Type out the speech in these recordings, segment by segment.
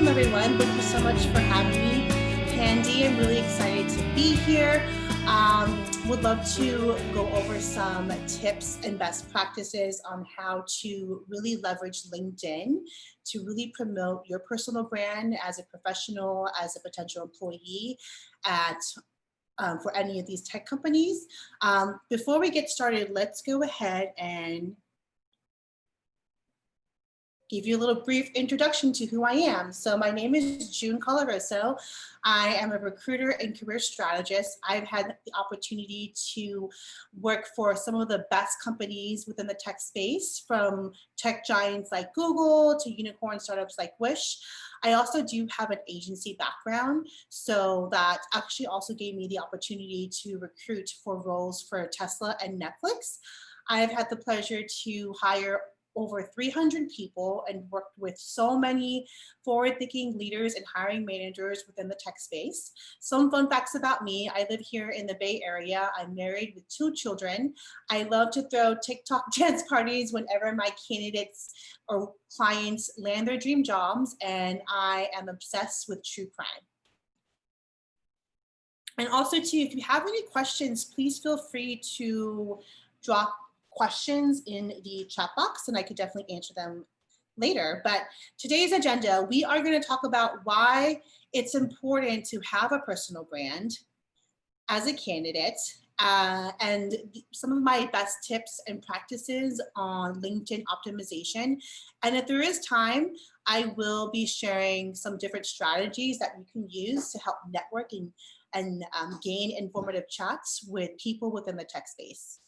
welcome everyone. Thank you so much for having me, Candy. I'm really excited to be here. Would love to go over some tips and best practices on how to really leverage LinkedIn to really promote your personal brand as a professional, as a potential employee at for any of these tech companies. Before we get started, let's go ahead and give you a little brief introduction to who I am. So my name is June Caloroso. I am a recruiter and career strategist. I've had the opportunity to work for some of the best companies within the tech space, from tech giants like Google to unicorn startups like Wish. I also do have an agency background, so that actually also gave me the opportunity to recruit for roles for Tesla and Netflix. I've had the pleasure to hire over 300 people and worked with so many forward-thinking leaders and hiring managers within the tech space. Some fun facts about me: I live here in the Bay Area. I'm married with 2 children. I love to throw TikTok dance parties whenever my candidates or clients land their dream jobs, and I am obsessed with true crime. And also too, if you have any questions, please feel free to drop questions in the chat box and I could definitely answer them later. But today's agenda, we are going to talk about why it's important to have a personal brand as a candidate, and some of my best tips and practices on LinkedIn optimization. And if there is time, I will be sharing some different strategies that you can use to help network and gain informative chats with people within the tech space.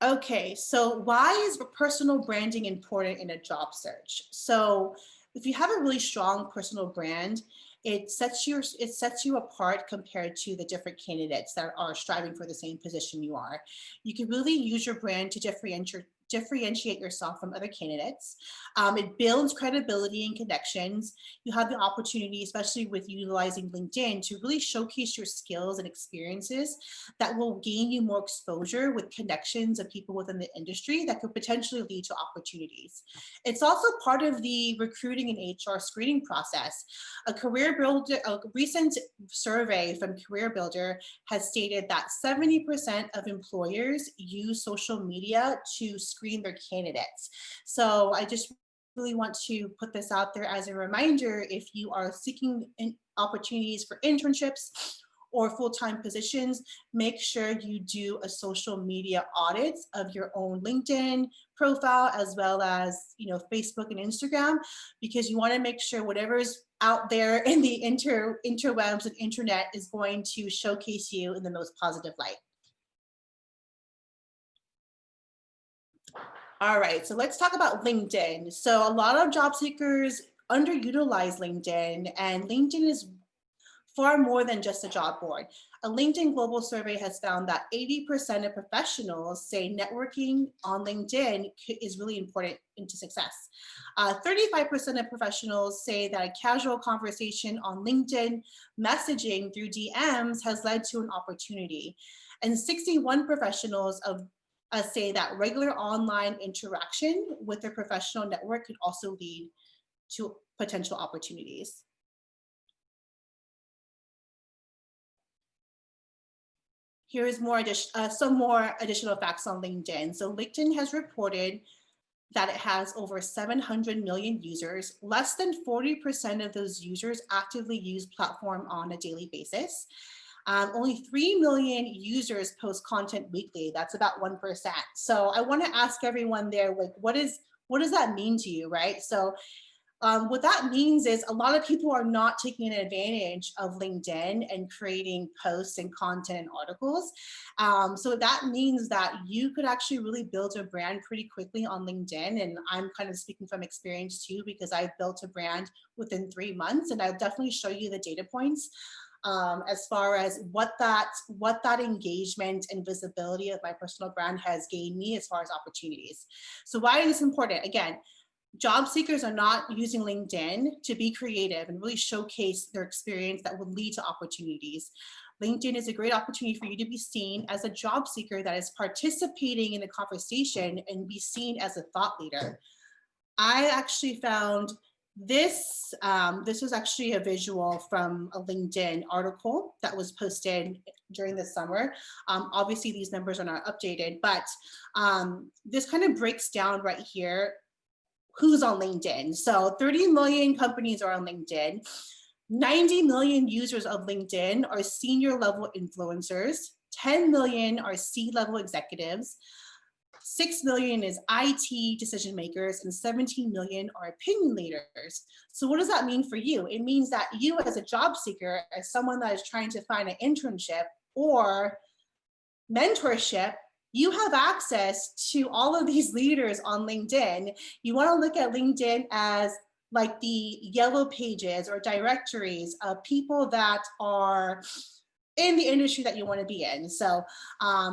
Okay, so why is personal branding important in a job search? So if you have a really strong personal brand, it sets you apart compared to the different candidates that are striving for the same position you are. You can really use your brand to differentiate yourself from other candidates. It builds credibility and connections. You have the opportunity, especially with utilizing LinkedIn, to really showcase your skills and experiences that will gain you more exposure with connections of people within the industry that could potentially lead to opportunities. It's also part of the recruiting and HR screening process. A recent survey from Career Builder has stated that 70% of employers use social media to screen their candidates. So I just really want to put this out there as a reminder: if you are seeking opportunities for internships or full-time positions, make sure you do a social media audit of your own LinkedIn profile, as well as Facebook and Instagram, because you want to make sure whatever's out there in the interwebs and internet is going to showcase you in the most positive light. All right, so let's talk about LinkedIn. So a lot of job seekers underutilize LinkedIn, and LinkedIn is far more than just a job board. A LinkedIn global survey has found that 80% of professionals say networking on LinkedIn is really important into success. 35% of professionals say that a casual conversation on LinkedIn messaging through DMs has led to an opportunity. And 61 professionals say that regular online interaction with their professional network could also lead to potential opportunities. Here's some more additional facts on LinkedIn. So LinkedIn has reported that it has over 700 million users. Less than 40% of those users actively use platform on a daily basis. Only 3 million users post content weekly. That's about 1%. So I want to ask everyone there, like, what does that mean to you, right? So what that means is a lot of people are not taking advantage of LinkedIn and creating posts and content and articles. So that means that you could actually really build a brand pretty quickly on LinkedIn. And I'm kind of speaking from experience too, because I've built a brand within 3 months, and I'll definitely show you the data points as far as what that engagement and visibility of my personal brand has gained me as far as opportunities. So why is this important? Again, job seekers are not using LinkedIn to be creative and really showcase their experience that would lead to opportunities. LinkedIn is a great opportunity for you to be seen as a job seeker that is participating in the conversation and be seen as a thought leader. I actually found this. This was actually a visual from a LinkedIn article that was posted during the summer. Obviously, these numbers are not updated, but this kind of breaks down right here who's on LinkedIn. So 30 million companies are on LinkedIn. 90 million users of LinkedIn are senior level influencers. 10 million are C-level executives. 6 million is IT decision makers, and 17 million are opinion leaders. So what does that mean for you? It means that you as a job seeker, as someone that is trying to find an internship or mentorship, you have access to all of these leaders on LinkedIn. You want to look at LinkedIn as like the yellow pages or directories of people that are in the industry that you want to be in. So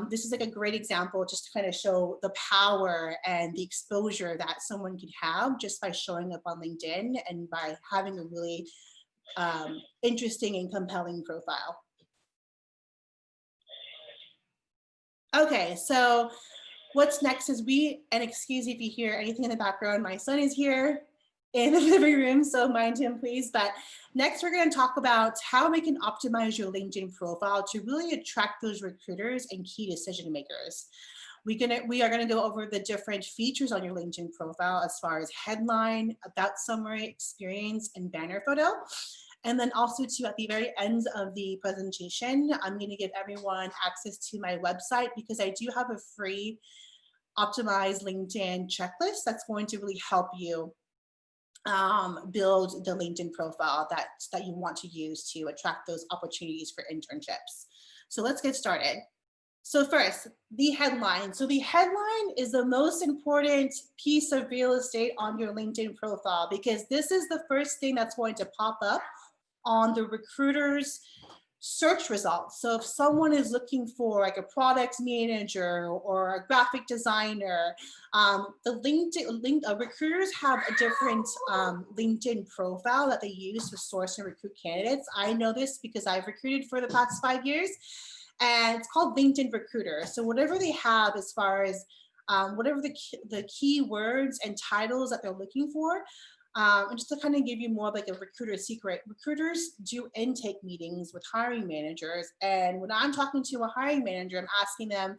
this is like a great example just to kind of show the power and the exposure that someone could have just by showing up on LinkedIn and by having a really interesting and compelling profile. Okay, so what's next is and excuse if you hear anything in the background, my son is here in the living room, so mind him please. But next we're going to talk about how we can optimize your LinkedIn profile to really attract those recruiters and key decision makers. We are going to go over the different features on your LinkedIn profile as far as headline, about summary, experience, and banner photo. And then also too, at the very end of the presentation, I'm going to give everyone access to my website because I do have a free optimized LinkedIn checklist that's going to really help you build the LinkedIn profile that you want to use to attract those opportunities for internships. So let's get started. So first, the headline. So the headline is the most important piece of real estate on your LinkedIn profile because this is the first thing that's going to pop up on the recruiter's search results. So if someone is looking for like a product manager or a graphic designer, recruiters have a different LinkedIn profile that they use to source and recruit candidates. I know this because I've recruited for the past 5 years, and it's called LinkedIn Recruiter. So whatever they have as far as whatever the keywords and titles that they're looking for, and just to kind of give you more of like a recruiter secret, recruiters do intake meetings with hiring managers. And when I'm talking to a hiring manager, I'm asking them,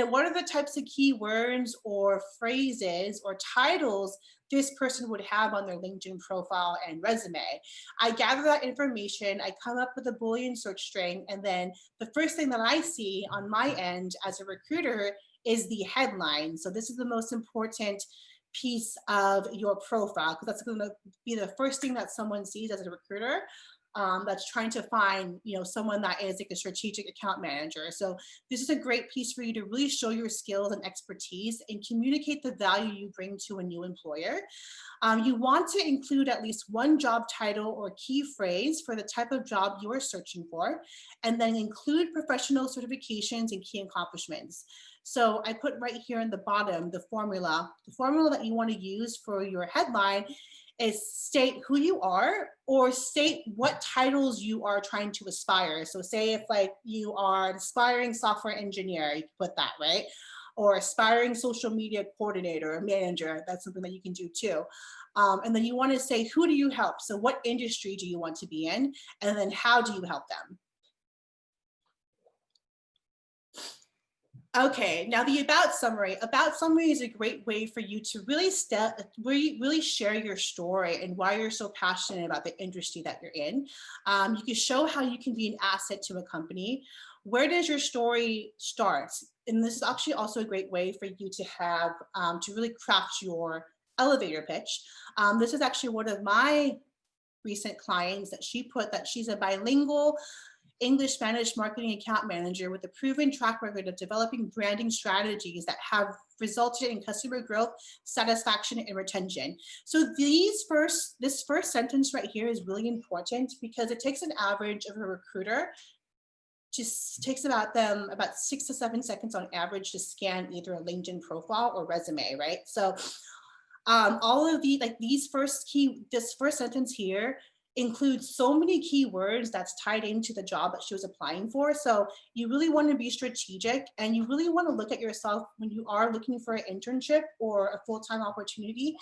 what are the types of keywords or phrases or titles this person would have on their LinkedIn profile and resume. I gather that information, I come up with a Boolean search string, and then the first thing that I see on my end as a recruiter is the headline. So this is the most important piece of your profile because that's going to be the first thing that someone sees as a recruiter that's trying to find someone that is like a strategic account manager. So this is a great piece for you to really show your skills and expertise and communicate the value you bring to a new employer. You want to include at least one job title or key phrase for the type of job you are searching for, and then include professional certifications and key accomplishments. So I put right here in the bottom the formula that you want to use for your headline is state who you are or state what titles you are trying to aspire. So say if like you are an aspiring software engineer, you can put that, right? Or aspiring social media coordinator or manager, that's something that you can do too. And then you want to say, who do you help? So what industry do you want to be in? And then how do you help them? Okay, now the about summary. About summary is a great way for you to really share your story and why you're so passionate about the industry that you're in. You can show how you can be an asset to a company. Where does your story start? And this is actually also a great way for you to have to really craft your elevator pitch. This is actually one of my recent clients that she put that she's a bilingual English-Spanish marketing account manager with a proven track record of developing branding strategies that have resulted in customer growth, satisfaction, and retention. So this first sentence right here is really important because it takes an average of a recruiter, just takes about 6 to 7 seconds on average to scan either a LinkedIn profile or resume, right? So all of this first sentence here includes so many keywords that's tied into the job that she was applying for. So you really want to be strategic and you really want to look at yourself when you are looking for an internship or a full-time opportunity.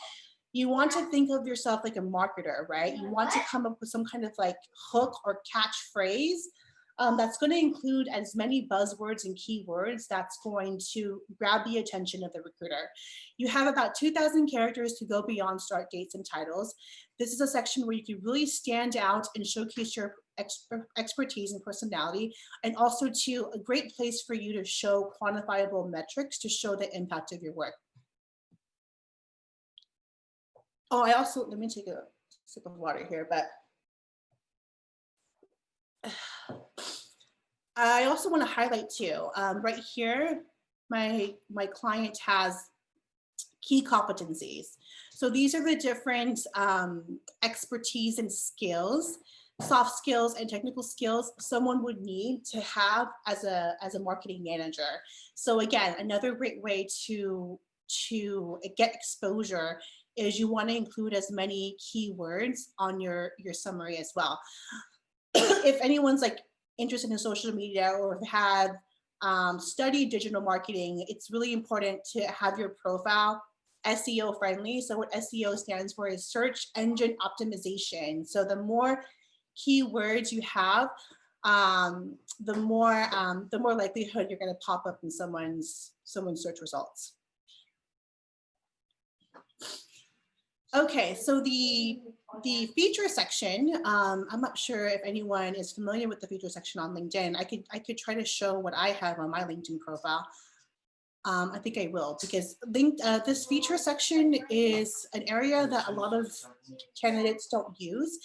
You want to think of yourself like a marketer, right? You want to come up with some kind of like hook or catchphrase that's going to include as many buzzwords and keywords that's going to grab the attention of the recruiter. You have about 2,000 characters to go beyond start dates and titles. This is a section where you can really stand out and showcase your expertise and personality, and also to a great place for you to show quantifiable metrics to show the impact of your work. Oh, I also, let me take a sip of water here, but I also want to highlight too, right here, my client has key competencies. So these are the different expertise and skills, soft skills and technical skills someone would need to have as a marketing manager. So again, another great way to get exposure is you want to include as many keywords on your summary as well. If anyone's like interested in social media or have had studied digital marketing, it's really important to have your profile SEO friendly. So what SEO stands for is search engine optimization. So the more keywords you have, the more likelihood you're going to pop up in someone's search results. Okay, so the feature section, I'm not sure if anyone is familiar with the feature section on LinkedIn. I could try to show what I have on my LinkedIn profile. I think I will, because this feature section is an area that a lot of candidates don't use.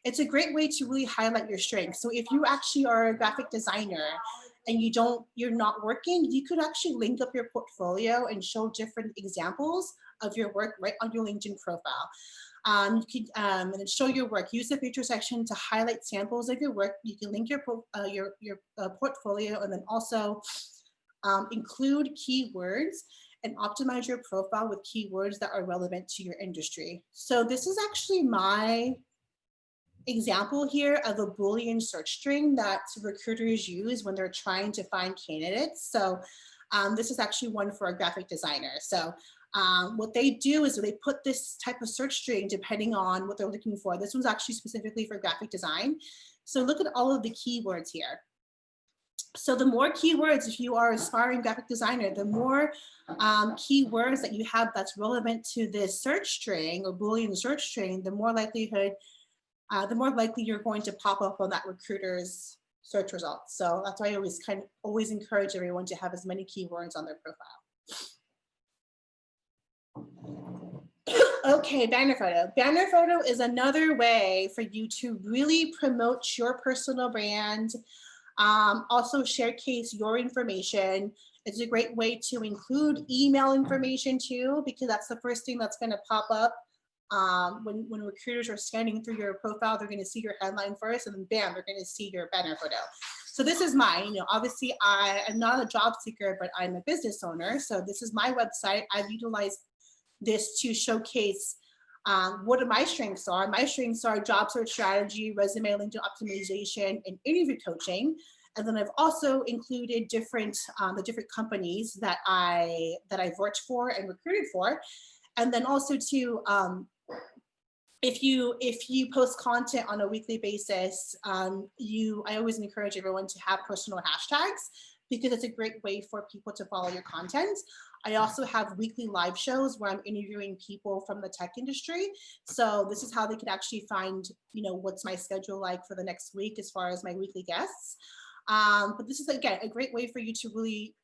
It's a great way to really highlight your strengths. So if you actually are a graphic designer and you're not working, you could actually link up your portfolio and show different examples of your work right on your LinkedIn profile. You could and then show your work. Use the feature section to highlight samples of your work. You can link your portfolio, and then also include keywords and optimize your profile with keywords that are relevant to your industry. So this is actually my example here of a Boolean search string that recruiters use when they're trying to find candidates. So this is actually one for a graphic designer. So what they do is they put this type of search string depending on what they're looking for. This one's actually specifically for graphic design. So look at all of the keywords here. So the more keywords, if you are an aspiring graphic designer, the more keywords that you have that's relevant to this search string or Boolean search string, the more likely you're going to pop up on that recruiter's search results. So that's why I always encourage everyone to have as many keywords on their profile. Okay, banner photo. Banner photo is another way for you to really promote your personal brand. Also showcase your information. It's a great way to include email information too, because that's the first thing that's going to pop up. When recruiters are scanning through your profile, they're going to see your headline first, and then bam, they're going to see your banner photo. So this is mine. Obviously I am not a job seeker, but I'm a business owner. So this is my website. I've utilized this to showcase what my strengths are. My strengths are job search strategy, resume LinkedIn optimization, and interview coaching. And then I've also included the different companies that I've worked for and recruited for. And then also too, if you post content on a weekly basis, I always encourage everyone to have personal hashtags, because it's a great way for people to follow your content. I also have weekly live shows where I'm interviewing people from the tech industry. So this is how they could actually find, what's my schedule like for the next week as far as my weekly guests. But this is, again, a great way for you to really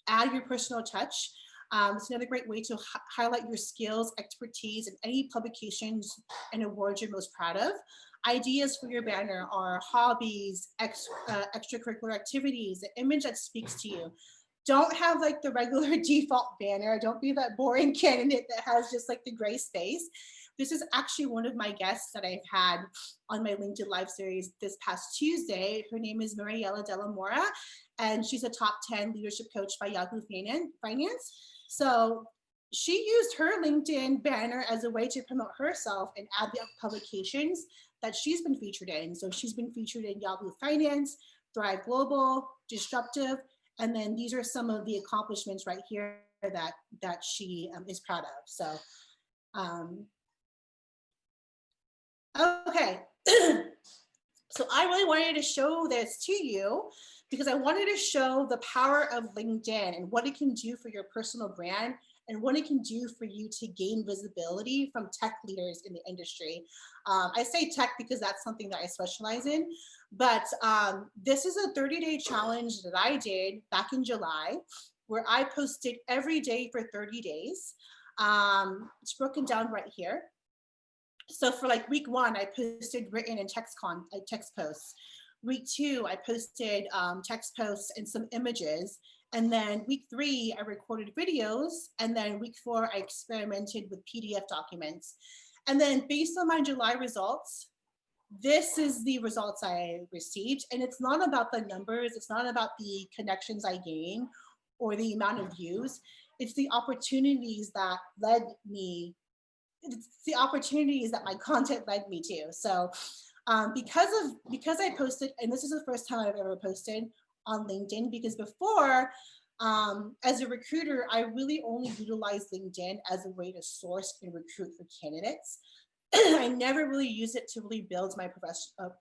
add your personal touch. It's another great way to highlight your skills, expertise, and any publications and awards you're most proud of. Ideas for your banner are hobbies, extracurricular activities, an image that speaks to you. Don't have like the regular default banner. Don't be that boring candidate that has just like the gray space. This is actually one of my guests that I've had on my LinkedIn Live series this past Tuesday. Her name is Mariela Della Mora, and she's a top 10 leadership coach by Yahoo Finance. So she used her LinkedIn banner as a way to promote herself and add the publications that she's been featured in. So she's been featured in Yahoo Finance, Thrive Global, Disruptive, and then these are some of the accomplishments right here that she is proud of. So Okay. So I really wanted to show this to you because I wanted to show the power of LinkedIn and what it can do for your personal brand and what it can do for you to gain visibility from tech leaders in the industry. I say tech because that's something that I specialize in, but this is a 30-day challenge that I did back in July where I posted every day for 30 days. It's broken down right here. So for like week 1, I posted written and text posts. Week 2, I posted text posts and some images. And then week 3, I recorded videos. And then week 4, I experimented with PDF documents. And then based on my July results, this is the results I received. And it's not about the numbers. It's not about the connections I gain or the amount of views. It's the opportunities that led me it's the opportunities that my content led me to. So because I posted, and this is the first time I've ever posted on LinkedIn, because before, as a recruiter, I really only utilized LinkedIn as a way to source and recruit for candidates. I never really used it to really build my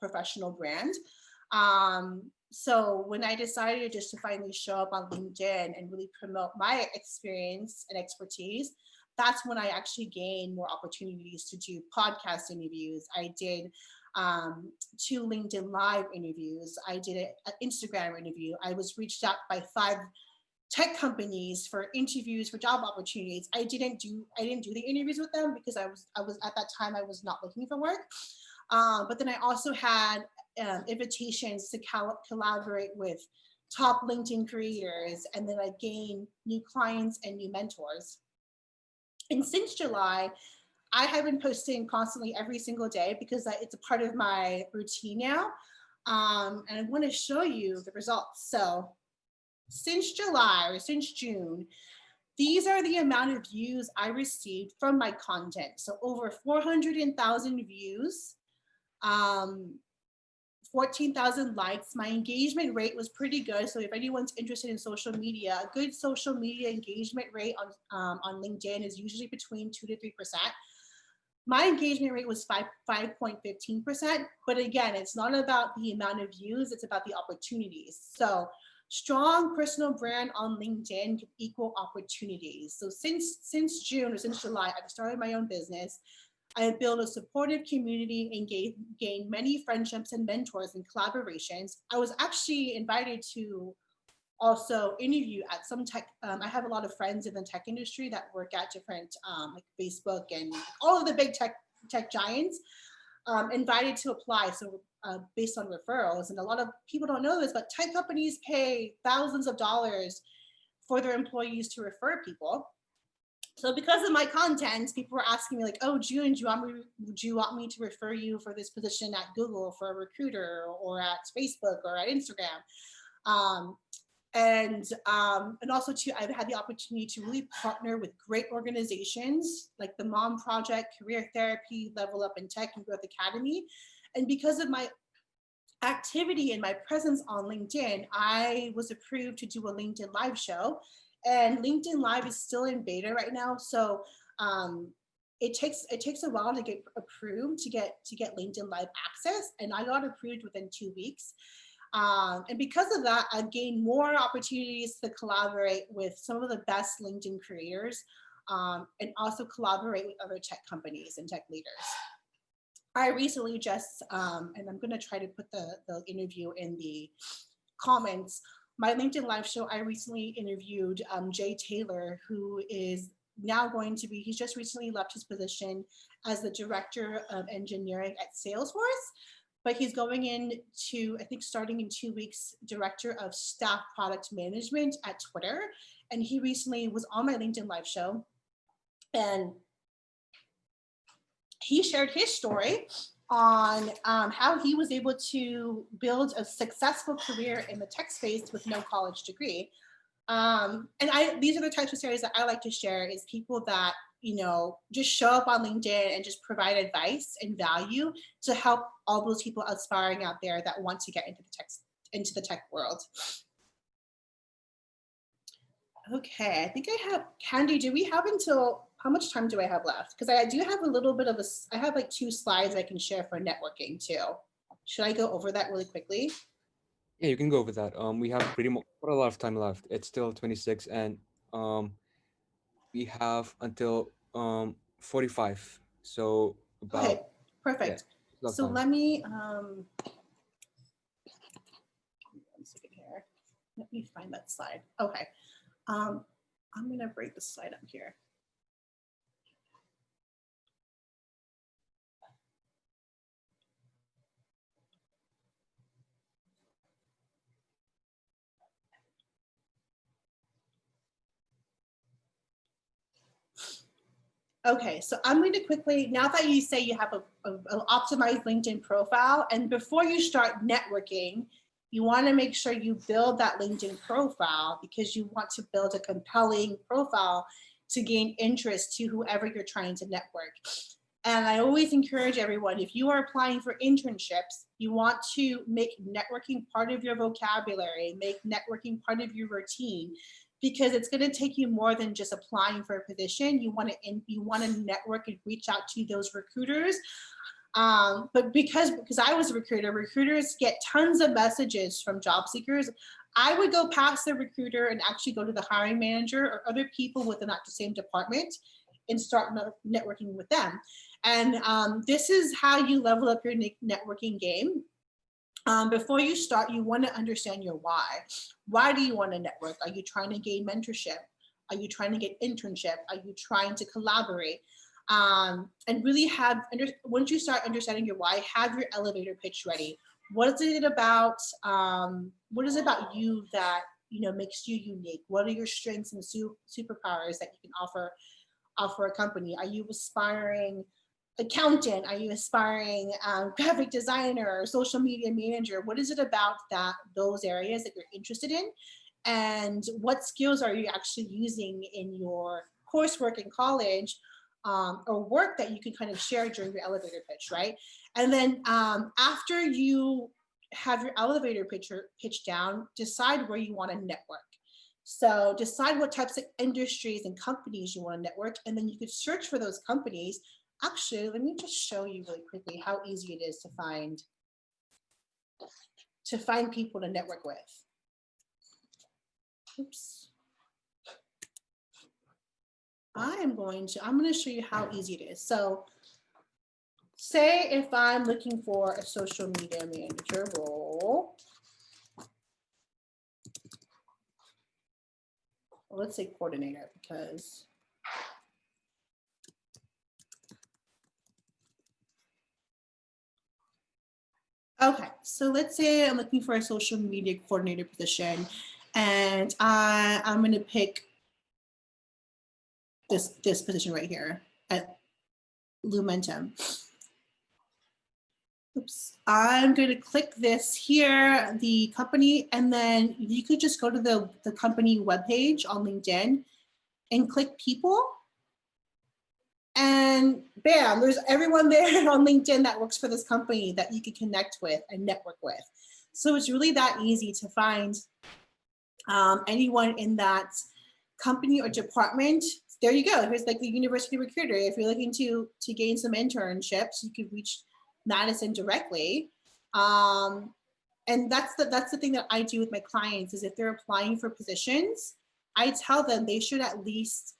professional brand. So when I decided just to finally show up on LinkedIn and really promote my experience and expertise, that's when I actually gained more opportunities to do podcast interviews. I did 2 LinkedIn Live interviews. I did an Instagram interview. I was reached out by 5 tech companies for interviews for job opportunities. I didn't do the interviews with them because I was at that time I was not looking for work. But then I also had invitations to collaborate with top LinkedIn creators, and then I gained new clients and new mentors. And since July, I have been posting constantly every single day because it's a part of my routine now. And I want to show you the results. So since July or since June, these are the amount of views I received from my content. So over 400,000 views, 14,000 likes. My engagement rate was pretty good. So if anyone's interested in social media, a good social media engagement rate on LinkedIn is usually between 2 to 3%. My engagement rate was 5.15%. But again, it's not about the amount of views, it's about the opportunities. So strong personal brand on LinkedIn can equal opportunities. So since June or since July, I've started my own business. I have built a supportive community and gained many friendships and mentors and collaborations. I was actually invited to also interview at some tech. I have a lot of friends in the tech industry that work at different like Facebook and all of the big tech giants. Invited to apply. So based on referrals, and a lot of people don't know this, but tech companies pay thousands of dollars for their employees to refer people. So because of my content, people were asking me like, "Oh, June, do you want me to refer you for this position at Google for a recruiter, or at Facebook, or at Instagram?" And also too, I've had the opportunity to really partner with great organizations like the Mom Project, Career Therapy, Level Up in Tech, and Growth Academy. And because of my activity and my presence on LinkedIn, I was approved to do a LinkedIn Live show. And LinkedIn Live is still in beta right now, so it takes a while to get approved to get LinkedIn Live access, and I got approved within 2 weeks. And because of that, I've gained more opportunities to collaborate with some of the best LinkedIn creators, and also collaborate with other tech companies and tech leaders. I recently just, and I'm going to try to put the interview in the comments. My LinkedIn Live show, I recently interviewed Jay Taylor, who is now he's just recently left his position as the Director of Engineering at Salesforce, but he's going into, I think starting in 2 weeks, Director of Staff Product Management at Twitter. And he recently was on my LinkedIn Live show, and he shared his story on how he was able to build a successful career in the tech space with no college degree. And these are the types of stories that I like to share, is people that, just show up on LinkedIn and just provide advice and value to help all those people aspiring out there that want to get into the tech world. Okay, I think I have, Candy, do we have until, how much time do I have left? Because I do have a little bit of I have like 2 slides I can share for networking too. Should I go over that really quickly? Yeah, you can go with that. We have pretty much quite a lot of time left. It's still 26, and we have until 45. So Okay, about, yeah, perfect. a lot of So time. let me, 1 second here. Let me find that slide. Okay, um, I'm gonna break the slide up here. Okay, so I'm going to quickly, now that you say you have an optimized LinkedIn profile, and before you start networking, you want to make sure you build that LinkedIn profile because you want to build a compelling profile to gain interest to whoever you're trying to network. And I always encourage everyone, if you are applying for internships, you want to make networking part of your vocabulary, make networking part of your routine, because it's going to take you more than just applying for a position. You want to network and reach out to those recruiters. But because I was a recruiter, recruiters get tons of messages from job seekers. I would go past the recruiter and actually go to the hiring manager or other people within that same department and start networking with them. And this is how you level up your networking game. Before you start, you want to understand your why. Why do you want to network? Are you trying to gain mentorship? Are you trying to get internship? Are you trying to collaborate? And really once you start understanding your why, have your elevator pitch ready. What is it about? What is it about you that makes you unique? What are your strengths and superpowers that you can offer a company? Are you aspiring accountant? Are you aspiring graphic designer or social media manager? What is it about those areas that you're interested in? And what skills are you actually using in your coursework in college, or work that you can kind of share during your elevator pitch, right? And then after you have your elevator pitch down, decide where you want to network. So decide what types of industries and companies you want to network, and then you could search for those companies. Actually, let me just show you really quickly how easy it is to find people to network with. Oops. I'm going to show you how easy it is. So say if I'm looking for a social media manager role, well, let's say coordinator, because okay, so let's say I'm looking for a social media coordinator position, and I'm going to pick this position right here at Lumentum. Oops. I'm going to click this here, the company, and then you could just go to the company webpage on LinkedIn and click people. And bam, there's everyone there on LinkedIn that works for this company that you can connect with and network with. So it's really that easy to find anyone in that company or department. There you go. Here's like the university recruiter. If you're looking to gain some internships, you could reach Madison directly. And that's the thing that I do with my clients is if they're applying for positions, I tell them they should at least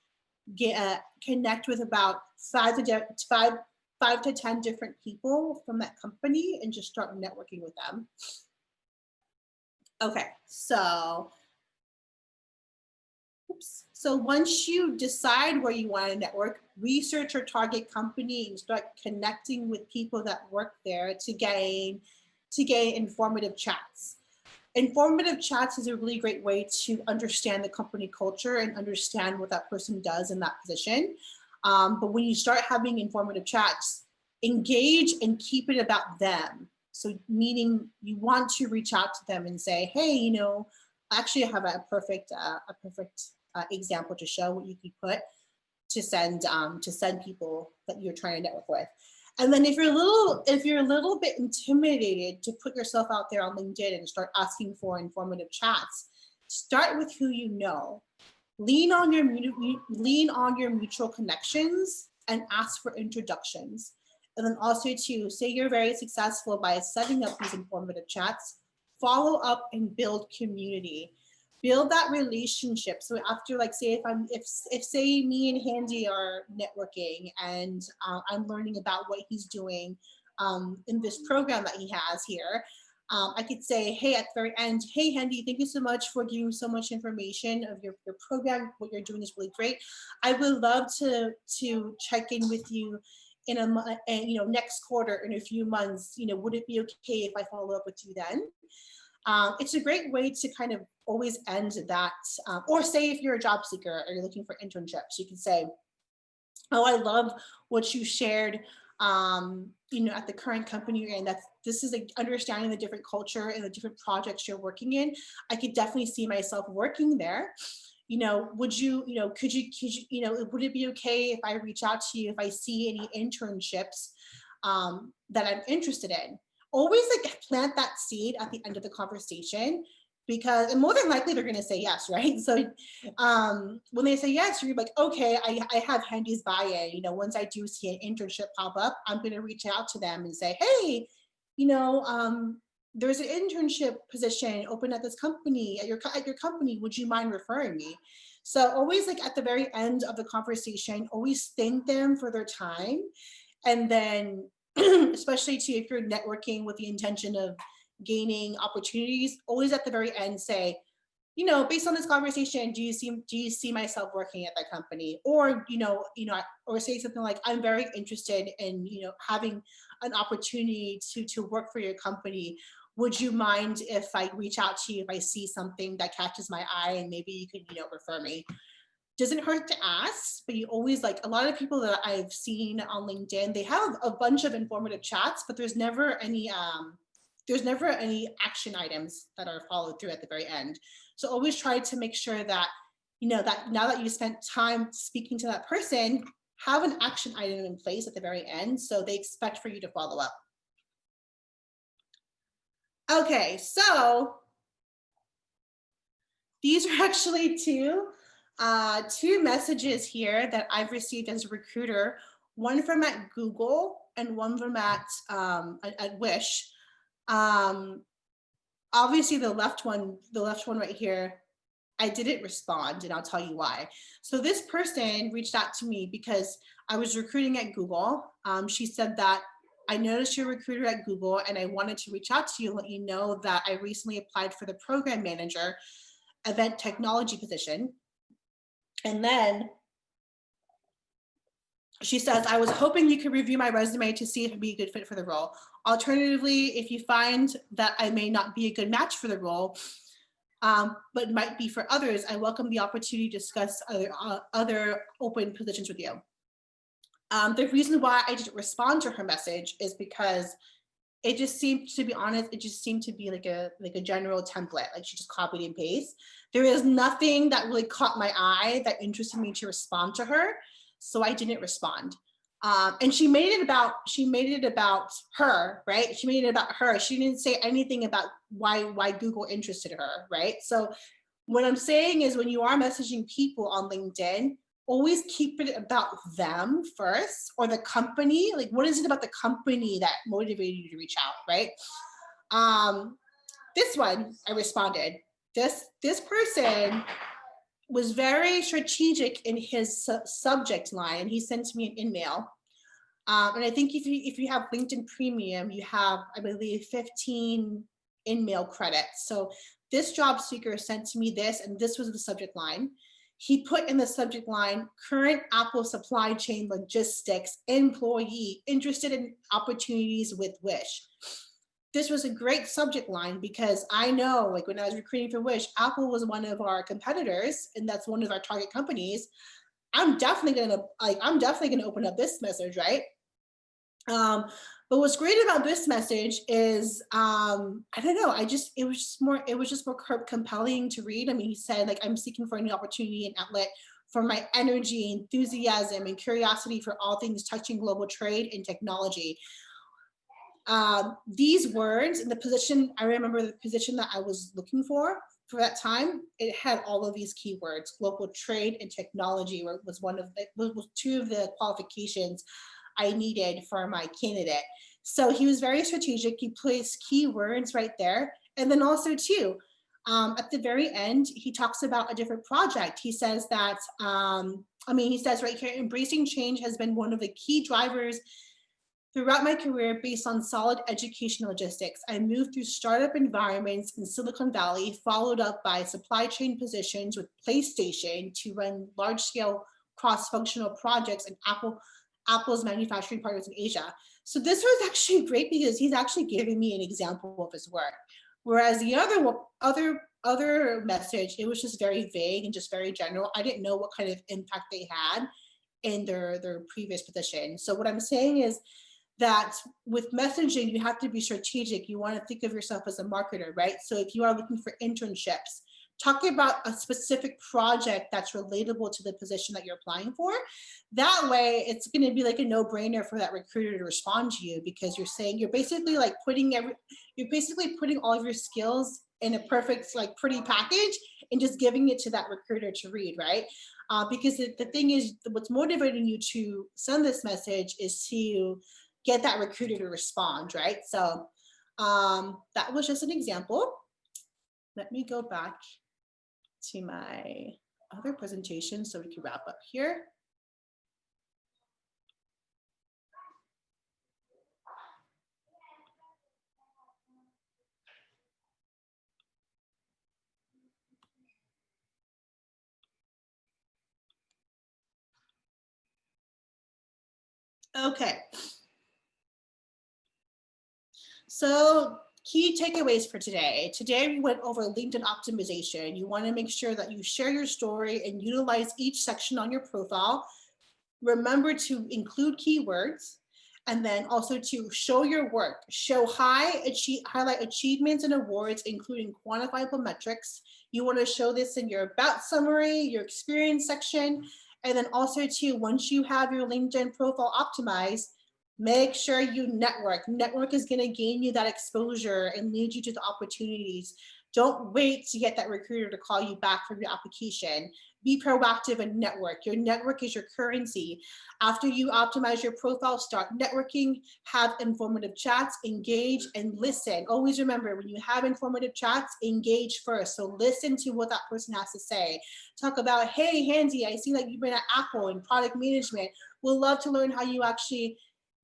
connect with about five to 10 different people from that company and just start networking with them. Okay, so oops. So once you decide where you want to network, research your target company and start connecting with people that work there to gain informative chats. Informative chats is a really great way to understand the company culture and understand what that person does in that position. But when you start having informative chats, engage and keep it about them. So meaning you want to reach out to them and say, hey, actually I have a perfect example to show what you could put to send people that you're trying to network with. And then if you're a little bit intimidated to put yourself out there on LinkedIn and start asking for informative chats, start with who you know. lean on your mutual connections and ask for introductions. And then also to say you're very successful by setting up these informative chats, follow up and build community. Build that relationship. So after, like, say if say me and Handy are networking and I'm learning about what he's doing in this program that he has here, I could say, hey, at the very end, hey, Handy, thank you so much for giving so much information of your program. What you're doing is really great. I would love to check in with you in next quarter, in a few months. Would it be okay if I follow up with you then? It's a great way to kind of always end that. Or say if you're a job seeker or you're looking for internships, you can say, oh, I love what you shared at the current company you're in. This is like understanding the different culture and the different projects you're working in. I could definitely see myself working there. Would you, could you, would it be okay if I reach out to you if I see any internships that I'm interested in? Always like plant that seed at the end of the conversation, because and more than likely they're going to say yes, right? So when they say yes, you're like, okay, I have Handy's buy-in. Once I do see an internship pop up, I'm going to reach out to them and say, hey, there's an internship position open at this company, at your company. Would you mind referring me? So always, like, at the very end of the conversation, always thank them for their time. And then especially too, if you're networking with the intention of gaining opportunities, always at the very end say, based on this conversation, do you see myself working at that company? Or or say something like, I'm very interested in having an opportunity to work for your company. Would you mind if I reach out to you if I see something that catches my eye, and maybe you could refer me? Doesn't hurt to ask, but you always, like, a lot of people that I've seen on LinkedIn, they have a bunch of informative chats, but there's never any action items that are followed through at the very end. So always try to make sure that that now that you spent time speaking to that person, have an action item in place at the very end, so they expect for you to follow up. Okay, so these are actually two messages here that I've received as a recruiter, one from at Google and one from at Wish. Obviously the left one right here, I didn't respond, and I'll tell you why. So this person reached out to me because I was recruiting at Google. She said that, I noticed you're a recruiter at Google, and I wanted to reach out to you and let you know that I recently applied for the program manager event technology position. And then she says, I was hoping you could review my resume to see if it'd be a good fit for the role. Alternatively, if you find that I may not be a good match for the role, but might be for others, I welcome the opportunity to discuss other open positions with you. The reason why I didn't respond to her message is because it just seemed, to be honest, it just seemed to be like a general template. Like, she just copied and pasted. There is nothing that really caught my eye that interested me to respond to her, so I didn't respond. And she made it about her, right? She made it about her. She didn't say anything about why Google interested her, right? So what I'm saying is, when you are messaging people on LinkedIn, always keep it about them first, or the company. Like, what is it about the company that motivated you to reach out, right? This one, I responded. This person was very strategic in his subject line, and he sent me an email. And I think if you have LinkedIn Premium, you have, I believe, 15 in-mail credits. So this job seeker sent to me this, and this was the subject line. He put in the subject line, current Apple supply chain logistics employee interested in opportunities with Wish. This was a great subject line, because I know, like, when I was recruiting for Wish, Apple was one of our competitors, and that's one of our target companies. I'm definitely gonna open up this message, right? But what's great about this message is, I don't know, it was just more compelling to read. I mean, he said, like, I'm seeking for a new opportunity and outlet for my energy, enthusiasm, and curiosity for all things touching global trade and technology. These words and the position, I remember the position that I was looking for for that time, it had all of these keywords. Global trade and technology was one of the, was two of the qualifications I needed for my candidate. So he was very strategic. He placed keywords right there. And then also too, at the very end, he talks about a different project. He says that, he says right here, embracing change has been one of the key drivers throughout my career based on solid education logistics. I moved through startup environments in Silicon Valley, followed up by supply chain positions with PlayStation to run large-scale cross-functional projects and Apple's manufacturing partners in Asia. So this was actually great because he's actually giving me an example of his work. Whereas the other message, it was just very vague and just very general. I didn't know what kind of impact they had in their previous position. So what I'm saying is that with messaging, you have to be strategic. You want to think of yourself as a marketer, right? So if you are looking for internships, talk about a specific project that's relatable to the position that you're applying for. That way, it's going to be like a no-brainer for that recruiter to respond to you, because you're saying, you're basically like putting all of your skills in a perfect, like pretty package and just giving it to that recruiter to read, right? Because the thing is, what's motivating you to send this message is to get that recruiter to respond, right? So that was just an example. Let me go back to my other presentation so we can wrap up here. Okay. So key takeaways for today. Today we went over LinkedIn optimization. You want to make sure that you share your story and utilize each section on your profile. Remember to include keywords, and then also to show your work. Highlight achievements and awards, including quantifiable metrics. You want to show this in your about summary, your experience section, and then also too, once you have your LinkedIn profile optimized, make sure you network. Network is going to gain you that exposure and lead you to the opportunities. Don't wait to get that recruiter to call you back from your application. Be proactive and network. Your network is your currency. After you optimize your profile, start networking, have informative chats, engage, and listen. Always remember, when you have informative chats, engage first. So listen to what that person has to say. Talk about, hey, Handy, I see that you've been at Apple in product management. We'll love to learn how you actually,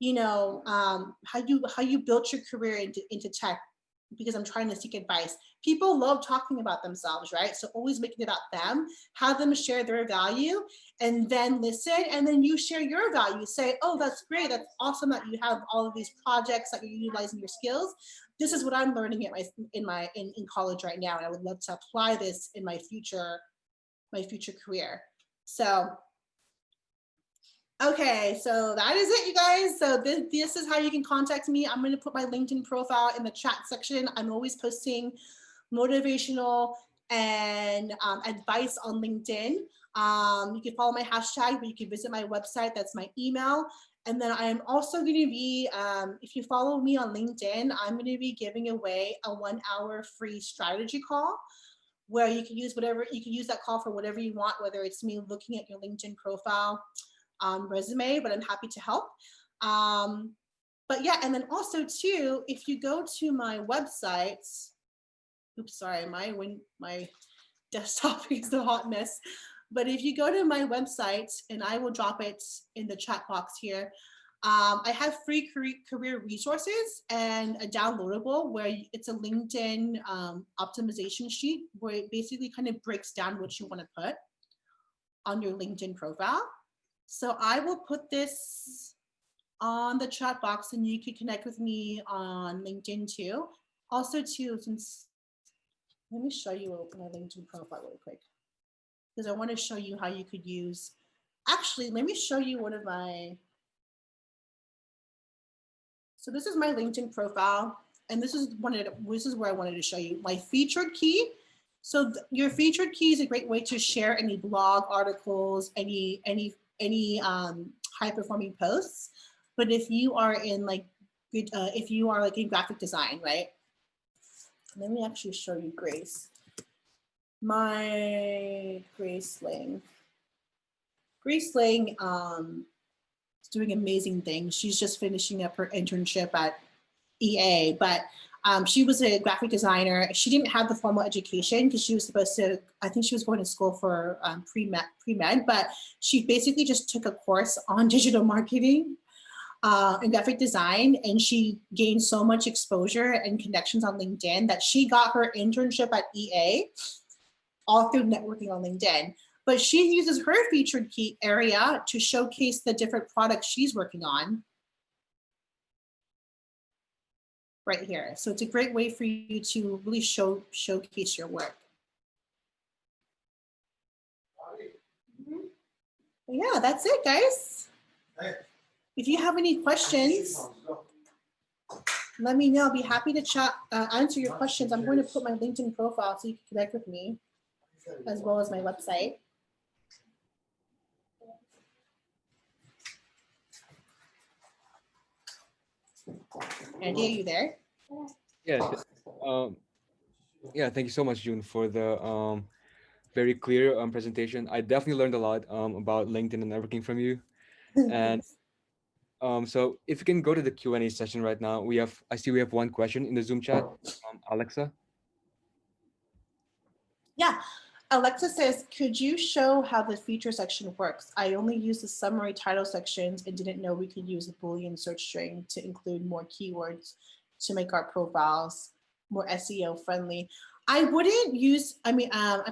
how you built your career into tech, because I'm trying to seek advice. People love talking about themselves, right? So always make it about them, have them share their value, and then listen, and then you share your value. Say, oh, that's great. That's awesome that you have all of these projects that you're utilizing your skills. This is what I'm learning in college right now, and I would love to apply this in my future career. So okay, so that is it, you guys. So this is how you can contact me. I'm going to put my LinkedIn profile in the chat section. I'm always posting motivational and advice on LinkedIn. You can follow my hashtag, but you can visit my website. That's my email. And then I'm also going to be, if you follow me on LinkedIn, I'm going to be giving away a 1-hour free strategy call, where you can use that call for whatever you want, whether it's me looking at your LinkedIn profile, resume, but I'm happy to help. But yeah, and then also too, if you go to my website, oops, sorry, my desktop is a hot mess. But if you go to my website, and I will drop it in the chat box here, I have free career resources and a downloadable where it's a LinkedIn optimization sheet, where it basically kind of breaks down what you want to put on your LinkedIn profile. So I will put this on the chat box, and you can connect with me on LinkedIn too. Also too, let me show you my LinkedIn profile really quick, because I want to show you how you could use, actually, let me show you one of my, so this is my LinkedIn profile, and this is where I wanted to show you my featured key. So your featured key is a great way to share any blog articles, any high performing posts. But if you are in in graphic design, right? Let me actually show you, Grace. My Grace Lang. Grace Lang is doing amazing things. She's just finishing up her internship at EA, but she was a graphic designer. She didn't have the formal education because she was supposed to, I think she was going to school for pre-med, but she basically just took a course on digital marketing and graphic design, and she gained so much exposure and connections on LinkedIn that she got her internship at EA all through networking on LinkedIn. But she uses her featured key area to showcase the different products she's working on right here. So it's a great way for you to really showcase your work. Yeah, that's it, guys. If you have any questions, let me know. I'll be happy to chat, answer your questions. I'm going to put my LinkedIn profile so you can connect with me, as well as my website. Andy, are you there? Yeah. Yeah. Thank you so much, June, for the very clear presentation. I definitely learned a lot about LinkedIn and networking from you. And so if you can go to the Q&A session right now, I see we have one question in the Zoom chat. Alexa. Yeah. Alexa says, could you show how the feature section works? I only use the summary title sections and didn't know we could use a Boolean search string to include more keywords to make our profiles more SEO friendly. I wouldn't use, I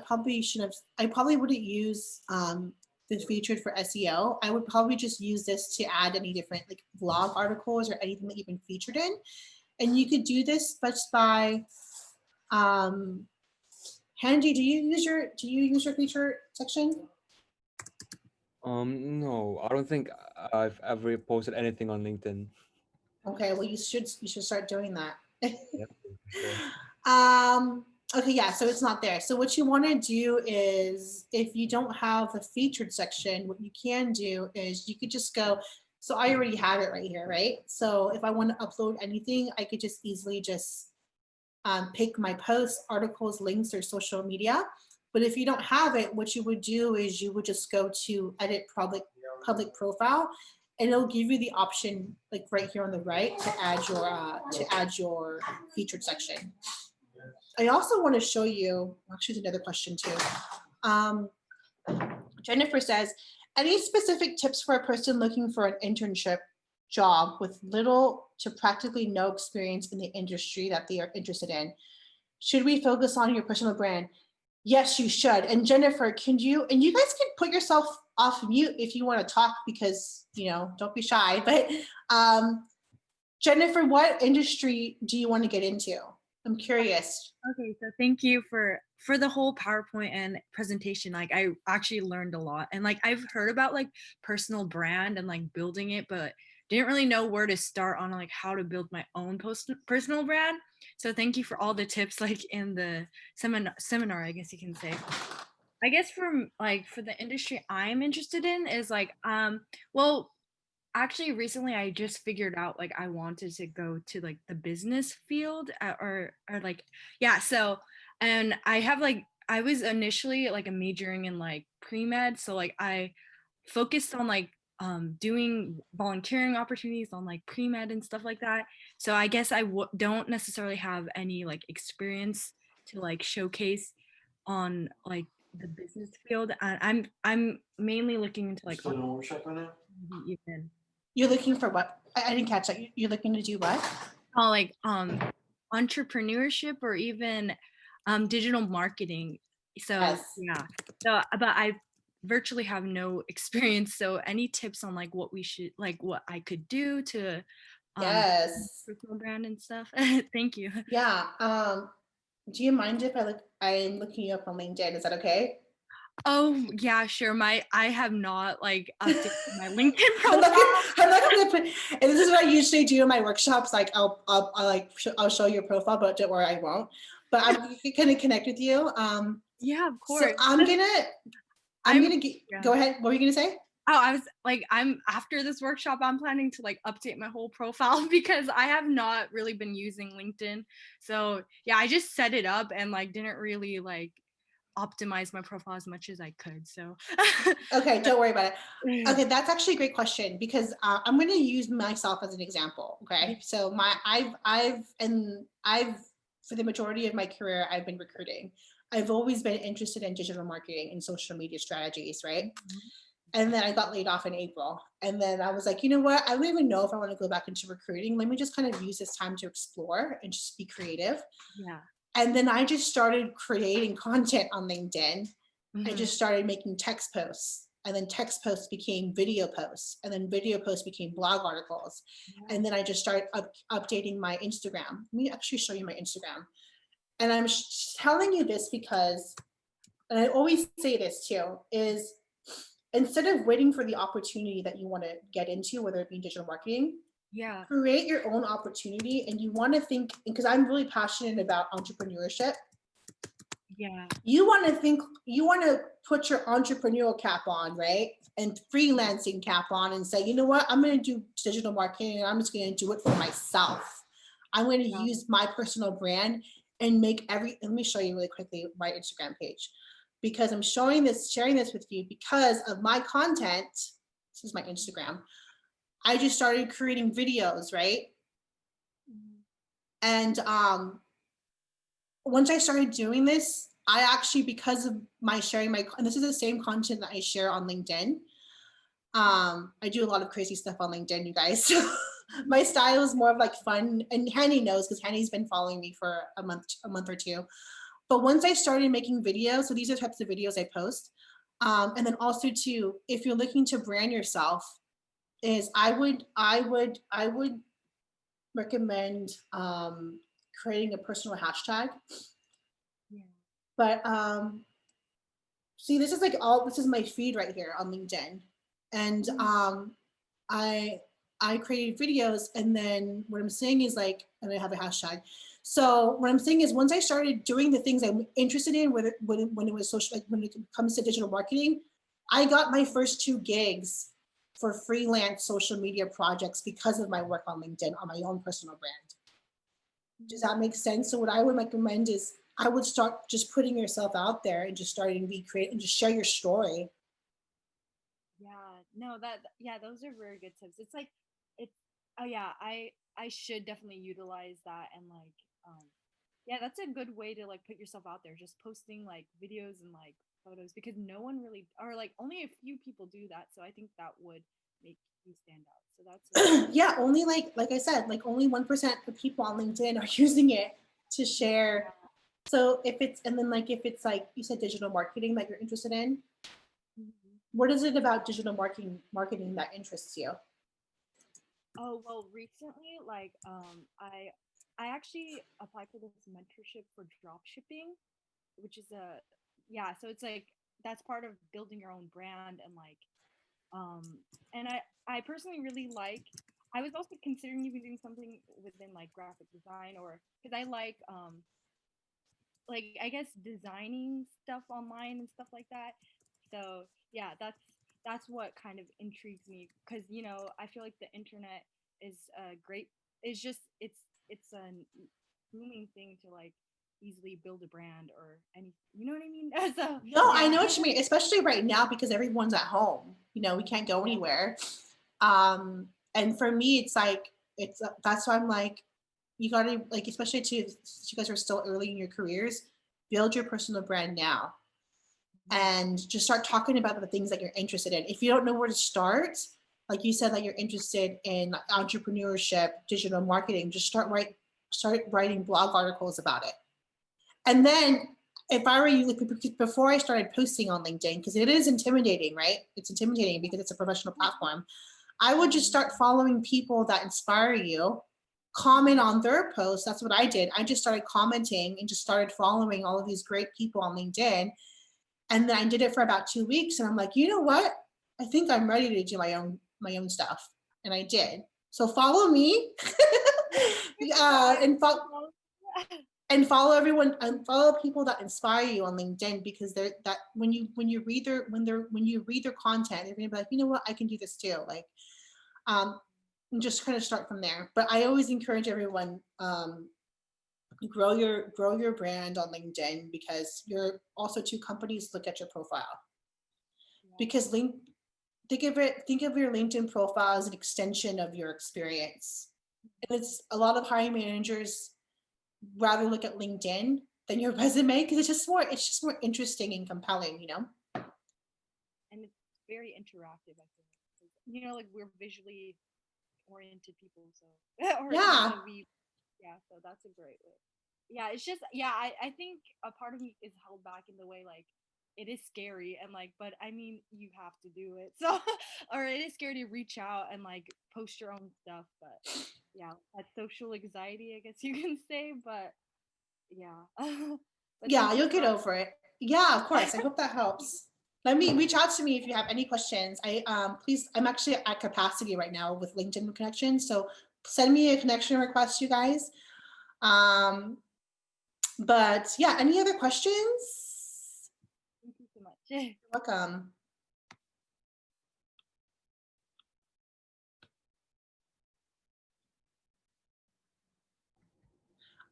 probably wouldn't use the featured for SEO. I would probably just use this to add any different like blog articles or anything that you've been featured in. And you could do this just by, Handy, do you use your feature section? No, I don't think I've ever posted anything on LinkedIn. Okay, well you should start doing that. Yep, for sure. Okay, yeah, so it's not there. So what you want to do is, if you don't have the featured section, what you can do is you could just go, so I already have it right here, right? So if I want to upload anything, I could just easily just pick my posts, articles, links, or social media. But if you don't have it, what you would do is you would just go to edit public profile, and it'll give you the option like right here on the right to add your featured section. I also want to show you, actually there's another question too. Jennifer says, any specific tips for a person looking for an internship job with little to practically no experience in the industry that they are interested in? Should we focus on your personal brand? Yes, you should. And Jennifer, and you guys can put yourself off mute if you want to talk, because, don't be shy. But Jennifer, what industry do you want to get into? I'm curious. Okay, so thank you for the whole PowerPoint and presentation. Like, I actually learned a lot, and like I've heard about like personal brand and like building it, but didn't really know where to start on like how to build my own personal brand. So thank you for all the tips like in the seminar, I guess you can say. I guess for the industry I'm interested in is like well, actually recently I just figured out like I wanted to go to like the business field, or like, yeah, so, and I was initially like a majoring in like pre-med, so like I focused on like doing volunteering opportunities on like pre-med and stuff like that. So I guess I don't necessarily have any like experience to like showcase on like the business field, and I'm mainly looking into like workshop right now? even You're looking for what? I didn't catch that. You're looking to do what? like entrepreneurship or even digital marketing. So Yes. yeah, so but I virtually have no experience, so any tips on like what I could do to Yes. personal brand and stuff? Thank you. Yeah. Do you mind if I'm looking you up on LinkedIn? Is that okay? Oh yeah, sure. I have not like updated my LinkedIn I'm profile. not gonna put, and this is what I usually do in my workshops. Like I'll show your profile, but don't worry, I won't. But I'm gonna connect with you. Yeah, of So course. I'm gonna Yeah. go ahead. What were you gonna say? Oh, I was like, I'm after this workshop, I'm planning to like update my whole profile because I have not really been using LinkedIn. So yeah, I just set it up and like didn't really like optimize my profile as much as I could. So Okay, don't worry about it. Okay, that's actually a great question because I'm going to use myself as an example. Okay, so I've for the majority of my career I've been recruiting. I've always been interested in digital marketing and social media strategies, right? And then I got laid off in April. And then I was like, you know what? I don't even know if I want to go back into recruiting. Let me just kind of use this time to explore and just be creative. Yeah. And then I just started creating content on LinkedIn. I Mhm. just started making text posts. And then text posts became video posts. And then video posts became blog articles. And then I just started updating my Instagram. Let me actually show you my Instagram. And I'm telling you this because, and I always say this too, is instead of waiting for the opportunity that you want to get into, whether it be digital marketing, Yeah. create your own opportunity. And you want to think, because I'm really passionate about entrepreneurship. Yeah. You want to think, you want to put your entrepreneurial cap on, right? And freelancing cap on and say, you know what, I'm going to do digital marketing and I'm just going to do it for myself. I'm going to use my personal brand and make let me show you really quickly my Instagram page, because I'm sharing this with you because of my content. This is my Instagram. I just started creating videos, right? And once I started doing this, I actually, because of my sharing and this is the same content that I share on LinkedIn. I do a lot of crazy stuff on LinkedIn, you guys. My style is more of like fun, and Hanny knows because Hanny's been following me for a month or two. But once I started making videos, so these are the types of videos I post. And then also too, if you're looking to brand yourself, is I would recommend creating a personal hashtag. Yeah. But see, this is my feed right here on LinkedIn. And I created videos, and then what I'm saying is like, and I have a hashtag. So what I'm saying is, once I started doing the things I'm interested in, when it was social, like when it comes to digital marketing, I got my first 2 gigs for freelance social media projects because of my work on LinkedIn on my own personal brand. Does that make sense? So what I would recommend is I would start just putting yourself out there and just starting to be creative and just share your story. Yeah, no, those are very good tips. It's like, it's, oh yeah, I should definitely utilize that. And like, yeah, that's a good way to like put yourself out there, just posting like videos and like photos, because no one really, or like only a few people do that. So I think that would make you stand out. So that's Yeah, only like I said, like only 1% of people on LinkedIn are using it to share. So if it's, and then like if it's like you said, digital marketing that you're interested in, what is it about digital marketing that interests you? Oh, well, recently, like, I actually applied for this mentorship for drop shipping, which is yeah, so it's like that's part of building your own brand. And like, um and I personally really like, I was also considering even doing something within like graphic design, or because I like I guess designing stuff online and stuff like that. So yeah, that's what kind of intrigues me, because I feel like the internet is great. It's just it's a booming thing to like easily build a brand or any, you know what I mean? So No, I yeah. know what you mean, especially right now because everyone's at home. You know, we can't go anywhere. And for me, it's like that's why I'm like, you gotta like, especially to you guys are still early in your careers, build your personal brand now and just start talking about the things that you're interested in. If you don't know where to start, like you said, that you're interested in entrepreneurship, digital marketing, just start writing blog articles about it. And then if I were you, like, before I started posting on LinkedIn, because it is intimidating, right? It's intimidating because it's a professional platform. I would just start following people that inspire you, comment on their posts. That's what I did. I just started commenting and just started following all of these great people on LinkedIn. And then I did it for about 2 weeks. And I'm like, you know what? I think I'm ready to do my own stuff. And I did. So follow me. And follow everyone and follow people that inspire you on LinkedIn, because they're that when you read their content, they're gonna be like, you know what, I can do this too. Like, and just kind of start from there. But I always encourage everyone, grow your brand on LinkedIn, because you're also two companies look at your profile, because think of your LinkedIn profile as an extension of your experience. And it's a lot of hiring managers rather look at LinkedIn than your resume, because it's just more interesting and compelling, you know? And it's very interactive, I think. You know, like we're visually oriented people, so or Yeah. yeah, so that's a great way. Yeah, it's just I think a part of me is held back in the way like it is scary and like, but I mean you have to do it. So or it is scary to reach out and like post your own stuff, but yeah, that's social anxiety, I guess you can say, but yeah. But Yeah, thank you you'll get for over it. Yeah, of course. I hope that helps. Let me reach out to me if you have any questions. Please, I'm actually at capacity right now with LinkedIn connections, so send me a connection request, you guys. But yeah, any other questions? thank you so much. You're welcome.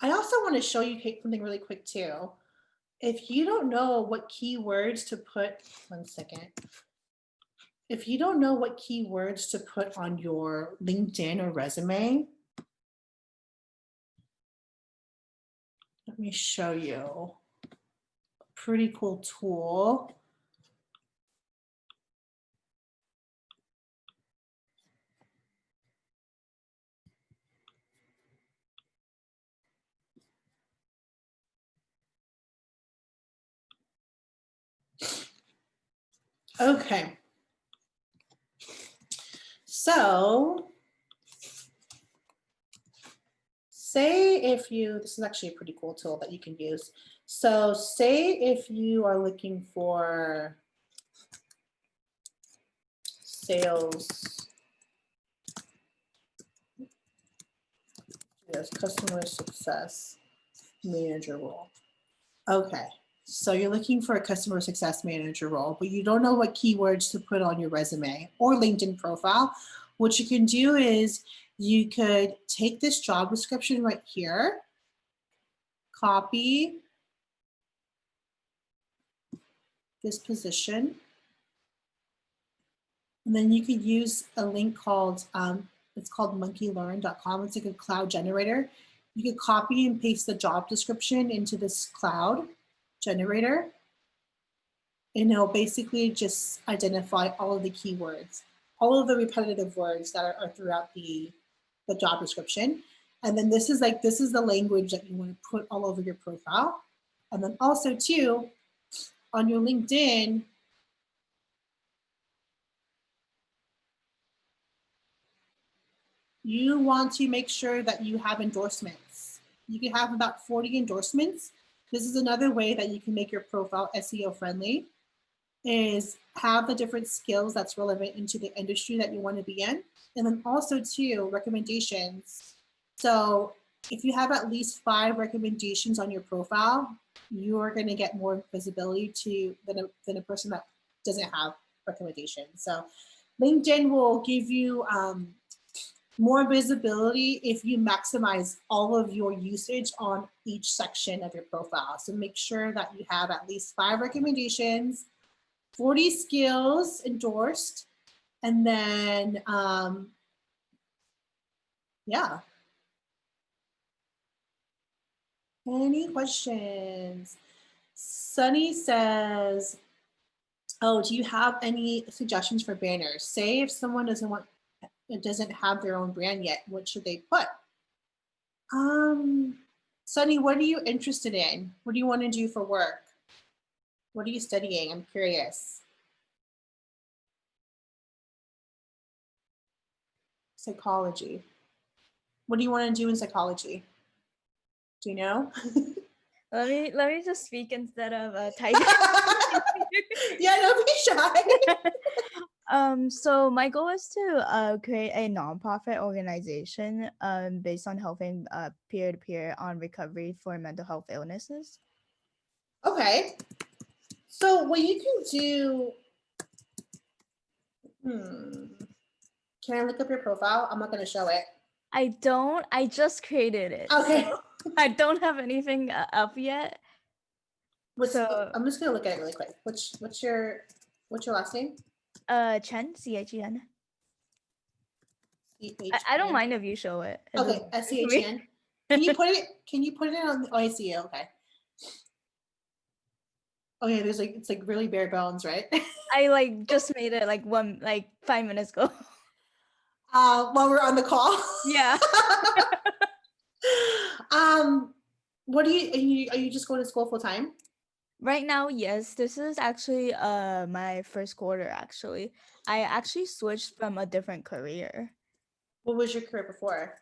I also want to show you something really quick too. If you don't know what keywords to put, one second. If you don't know what keywords to put on your LinkedIn or resume, let me show you a pretty cool tool. Okay. So say if you, this is actually a pretty cool tool that you can use. So say if you are looking for sales, yes, customer success manager role. Okay. So you're looking for a customer success manager role, but you don't know what keywords to put on your resume or LinkedIn profile. What you can do is you could take this job description right here, copy this position, and then you could use a link called, it's called monkeylearn.com. It's like a cloud generator. You could copy and paste the job description into this cloud generator, and it'll basically just identify all of the keywords, all of the repetitive words that are throughout the job description. And then this is the language that you want to put all over your profile. And then also too, on your LinkedIn, you want to make sure that you have endorsements. You can have about 40 endorsements. This is another way that you can make your profile SEO friendly, is have the different skills that's relevant into the industry that you want to be in. And then also too, recommendations. So if you have at least 5 recommendations on your profile, you are going to get more visibility than a person that doesn't have recommendations. So LinkedIn will give you more visibility if you maximize all of your usage on each section of your profile. So make sure that you have at least 5 recommendations, 40 skills endorsed, and then yeah. Any questions? Sunny says, oh, do you have any suggestions for banners? Say if someone doesn't have their own brand yet, what should they put? Sunny, what are you interested in? What do you want to do for work? What are you studying? I'm curious. Psychology. What do you want to do in psychology? Do you know? Let me just speak instead of typing. Yeah, don't be shy. So my goal is to create a nonprofit organization based on helping peer-to-peer on recovery for mental health illnesses. Okay. So what you can do, can I look up your profile? I'm not going to show it. I just created it. Okay. So. I don't have anything up yet. So I'm just gonna look at it really quick. What's your last name? Chen, Chen. C-H-E-N? I don't mind if you show it. It Okay, doesn't matter to me. S-C-H-E-N. Can you put it on? Oh, I see it. Okay. Oh yeah, it's like really bare bones, right? I like just made it like 5 minutes ago. While we're on the call. Yeah. What are you just going to school full time? Right now, yes. This is actually my first quarter actually. I actually switched from a different career. What was your career before?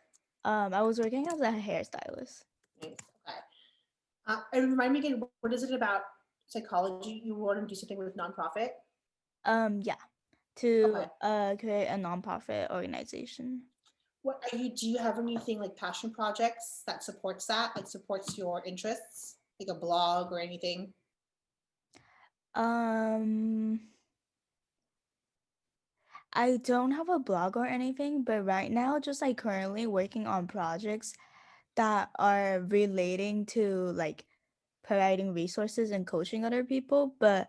I was working as a hairstylist. Nice. Okay. And remind me again, what is it about psychology? You want to do something with nonprofit? Yeah. To Okay. create a nonprofit organization. Do you have anything like passion projects that supports that, like supports your interests, like a blog or anything? I don't have a blog or anything, but right now just like currently working on projects that are relating to like providing resources and coaching other people, but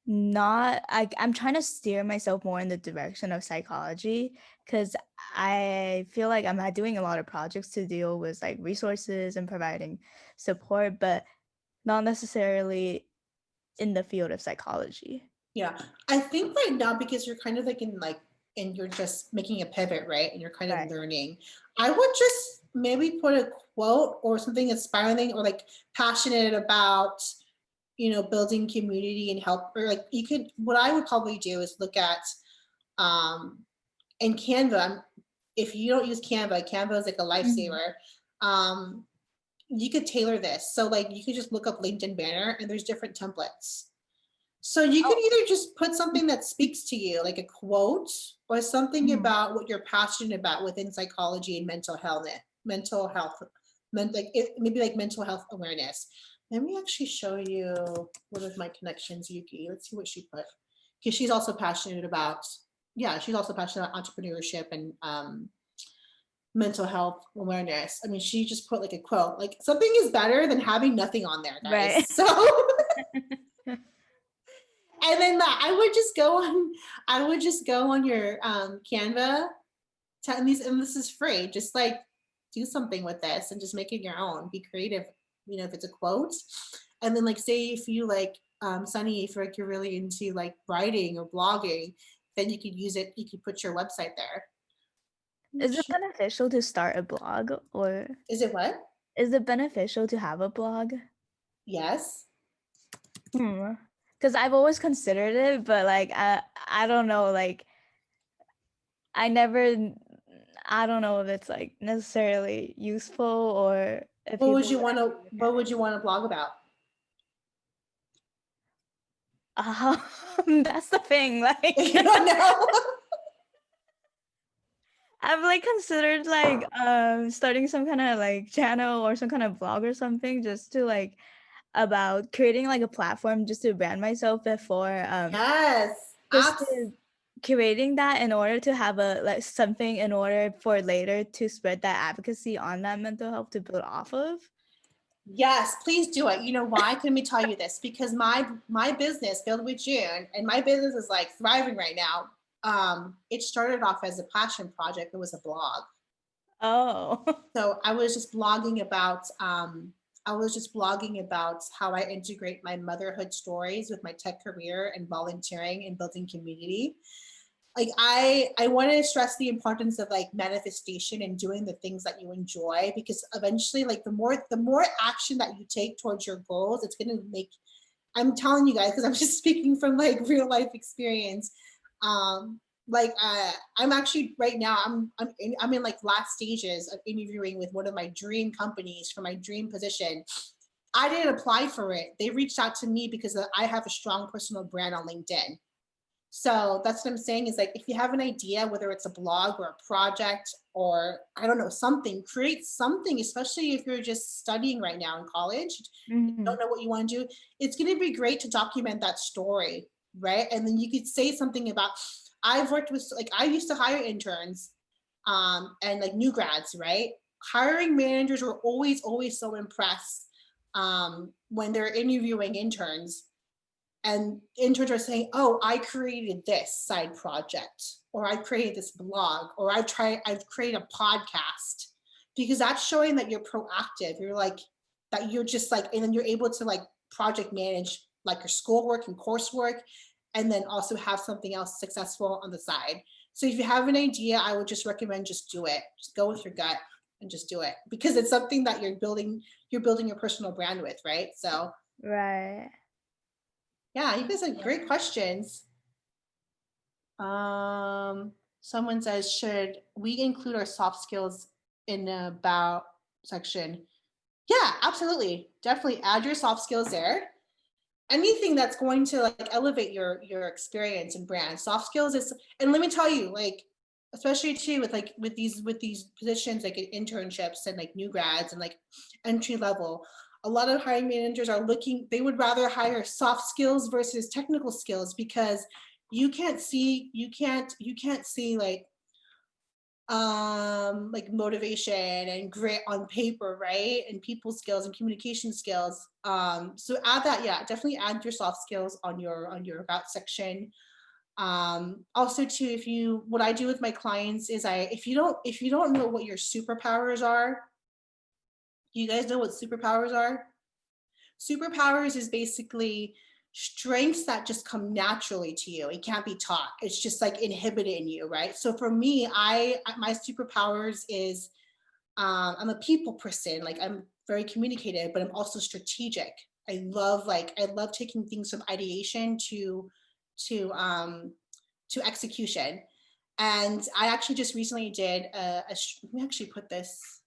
I'm trying to steer myself more in the direction of psychology because I feel like I'm not doing a lot of projects to deal with like resources and providing support, but not necessarily in the field of psychology. Yeah, I think right now because you're kind of and you're just making a pivot, right? And you're kind of Right. learning. I would just maybe put a quote or something inspiring or like passionate about, building community and help, or like what I would probably do is look at, in Canva, if you don't use Canva is like a lifesaver. You could tailor this. So like you could just look up LinkedIn banner and there's different templates. So you can either just put something that speaks to you, like a quote, or something about what you're passionate about within psychology and mental health, maybe like mental health awareness. Let me actually show you one of my connections, Yuki. Let's see what she put, because she's also passionate about, entrepreneurship and mental health awareness. I mean, she just put like a quote, like something is better than having nothing on there, guys. Right. So. And then I would just go on your Canva, and this is free. Just like do something with this and just make it your own. Be creative. If it's a quote, and then like say if you like Sunny, if like you're really into like writing or blogging, then you could use it. You could put your website there. Is it beneficial to start a blog, or is it what? Is it beneficial to have a blog? Yes. Because I've always considered it, but like I don't know, like I don't know if it's like necessarily useful or if What would you want to blog about? That's the thing, like You don't know. I've like considered like starting some kind of like channel or some kind of blog or something just to like about creating like a platform just to brand myself before yes. just curating that in order to have a like something in order for later to spread that advocacy on that mental health to build off of. Yes, please do it. You know why? Let me tell you this, because my business, Filled with June, and my business is like thriving right now. It started off as a passion project. It was a blog. Oh. So I was just blogging about how I integrate my motherhood stories with my tech career and volunteering and building community. Like I want to stress the importance of like manifestation and doing the things that you enjoy, because eventually like the more action that you take towards your goals, it's going to make, I'm telling you guys, because I'm just speaking from like real life experience. I'm actually right now I'm in like last stages of interviewing with one of my dream companies for my dream position. I didn't apply for it. They reached out to me because I have a strong personal brand on LinkedIn. So that's what I'm saying is like, if you have an idea, whether it's a blog or a project or I don't know, something, create something, especially if you're just studying right now in college, you don't know what you want to do. It's going to be great to document that story, right? And then you could say something about, I've worked with, like I used to hire interns and like new grads, right? hiring managers are always so impressed when they're interviewing interns, and interns are saying, oh, I created this side project, or I created this blog, or I've created a podcast, because that's showing that you're proactive. You're like, that you're just like, and then you're able to like project manage like your schoolwork and coursework, and then also have something else successful on the side. So if you have an idea, I would just recommend just do it. Just go with your gut and just do it, because it's something that you're building your personal brand with, right? So Right. yeah, you guys have great questions. Someone says, should we include our soft skills in the about section? Yeah, absolutely. Definitely add your soft skills there. Anything that's going to like elevate your experience and brand. Soft skills is, and let me tell you, like, especially too with these positions like internships and like new grads and like entry level, a lot of hiring managers are looking, they would rather hire soft skills versus technical skills, because you can't see like motivation and grit on paper, right? And people skills and communication skills. So add that, yeah, definitely add your soft skills on your about section. Also too, what I do with my clients is if you don't know what your superpowers are, you guys know what superpowers are? Superpowers is basically strengths that just come naturally to you. It can't be taught. It's just like inhibited in you, right? So for me, my superpowers is I'm a people person. Like, I'm very communicative, but I'm also strategic. I love taking things from ideation to execution. And I actually just recently did let me actually put this.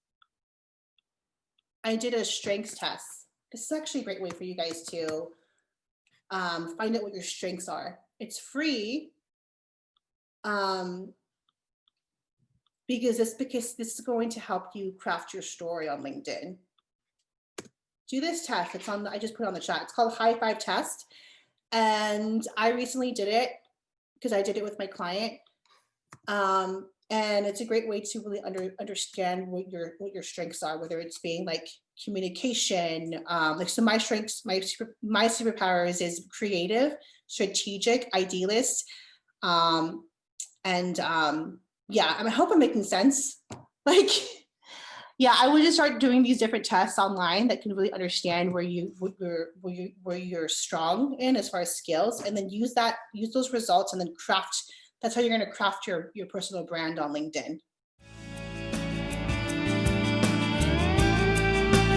I did a strengths test. This is actually a great way for you guys to find out what your strengths are. It's free because this is going to help you craft your story on LinkedIn. Do this test. It's on. I just put it on the chat. It's called High Five Test, and I recently did it because I did it with my client. And it's a great way to really understand what your strengths are, whether it's being like communication. So my strengths, my superpowers is creative, strategic, idealist, and yeah. I hope I'm making sense. Like, yeah, I would just start doing these different tests online that can really understand where you're strong in as far as skills, and then use those results, and then craft. That's how you're going to craft your personal brand on LinkedIn.